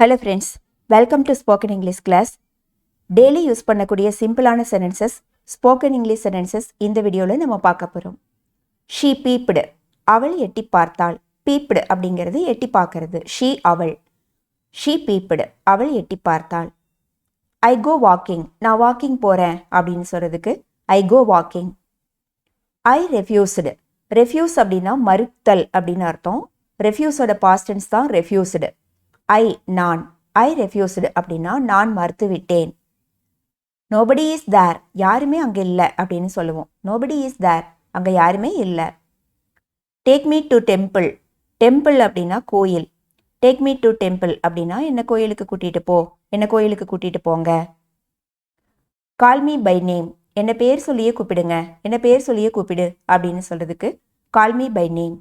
Hello friends, welcome to spoken English class. Daily use பண்ணக்கூடிய சிம்பிளான sentences, spoken English sentences இந்த வீடியோவில் நம்ம பார்க்க போகிறோம். She peeped, அவள் எட்டி பார்த்தாள். Peeped அப்படிங்கிறது எட்டி பார்க்கறது. She அவள். She peeped, அவள் எட்டி பார்த்தாள். I go walking, நான் walking போகிறேன் அப்படின்னு சொல்கிறதுக்கு I go walking. I refused, refuse அப்படின்னா மறுத்தல் அப்படின்னு அர்த்தம். Refuseோட past tense தான் refused. நான் I refused அப்படின்னா நான் மறுத்து விட்டேன். Nobody is there, யாருமே அங்கே இல்லை அப்படின்னு சொல்லுவோம். Nobody is there, அங்கே யாருமே இல்லை. Take me to temple, temple அப்படின்னா கோயில். Take me to temple அப்படின்னா என்ன கோயிலுக்கு கூட்டிகிட்டு போ, என்ன கோயிலுக்கு கூட்டிகிட்டு போங்க. Call me by name, என்ன பேர் சொல்லியே கூப்பிடுங்க, என்ன பேர் சொல்லியே கூப்பிடு அப்படின்னு சொல்கிறதுக்கு call me by name.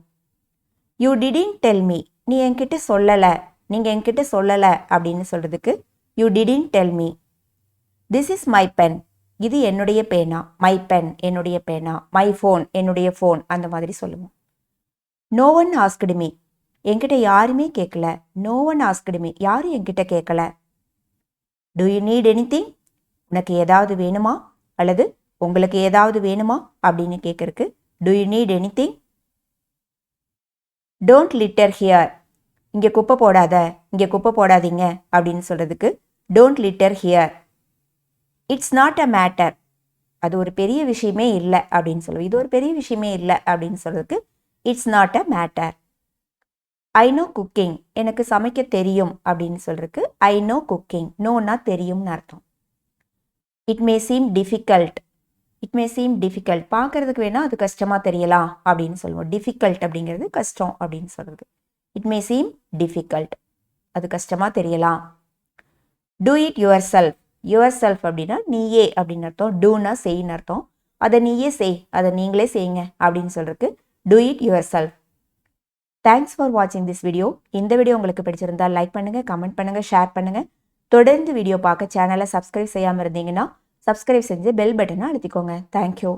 You didn't tell me, நீ என்கிட்ட சொல்லலை, நீங்கள் என்கிட்ட சொல்லலை அப்படின்னு சொல்கிறதுக்கு you didn't tell me. This is my pen, இது என்னுடைய பேனா. மை பென் என்னுடைய பேனா. மை ஃபோன் என்னுடைய ஃபோன், அந்த மாதிரி சொல்லுவோம். நோ ஒன் ஆஸ்க்டு மீ, என்கிட்ட யாருமே கேட்கல. நோ ஒன் ஆஸ்க்டு மீ, யாரும் என்கிட்ட கேட்கல. டு யூ நீட் எனிதிங், உனக்கு ஏதாவது வேணுமா அல்லது உங்களுக்கு ஏதாவது வேணுமா அப்படின்னு கேட்கறக்கு do you need anything. Don't litter here, இங்கே குப்பை போடாத, இங்கே குப்பை போடாதீங்க அப்படின்னு சொல்கிறதுக்கு don't litter here. It's not a matter, அது ஒரு பெரிய விஷயமே இல்லை அப்படின்னு சொல்லுவோம். இது ஒரு பெரிய விஷயமே இல்லை அப்படின்னு சொல்கிறதுக்கு it's not a matter. I know cooking, எனக்கு சமைக்க தெரியும் அப்படின்னு சொல்கிறதுக்கு ஐ நோ குக்கிங். நோன்னா தெரியும்னு அர்த்தம். It may seem difficult, it may seem difficult, பார்க்குறதுக்கு வேணால் அது கஷ்டமாக தெரியலாம் அப்படின்னு சொல்லுவோம். டிஃபிகல்ட் அப்படிங்கிறது கஷ்டம் அப்படின்னு சொல்கிறது. இட் மே சீம் டிஃபிகல்ட், அது கஷ்டமாக தெரியலாம். Do it your self, your self அப்படின்னா நீயே அப்படின்னு அர்த்தம். டூனா செய்ன்னு அர்த்தம். அதை நீயே செய், அதை நீங்களே செய்யுங்க அப்படின்னு சொல்கிறதுக்கு do it your self. Thanks for வாட்சிங் திஸ் வீடியோ. இந்த வீடியோ உங்களுக்கு பிடிச்சிருந்தால் லைக் பண்ணுங்கள், கமெண்ட் பண்ணுங்கள், ஷேர் பண்ணுங்கள். தொடர்ந்து வீடியோ பார்க்க சேனலை சப்ஸ்கிரைப் செய்யாமல் இருந்தீங்கன்னா சப்ஸ்கிரைப் செஞ்சு பெல் பட்டனை அழுத்திக்கோங்க. தேங்க்யூ.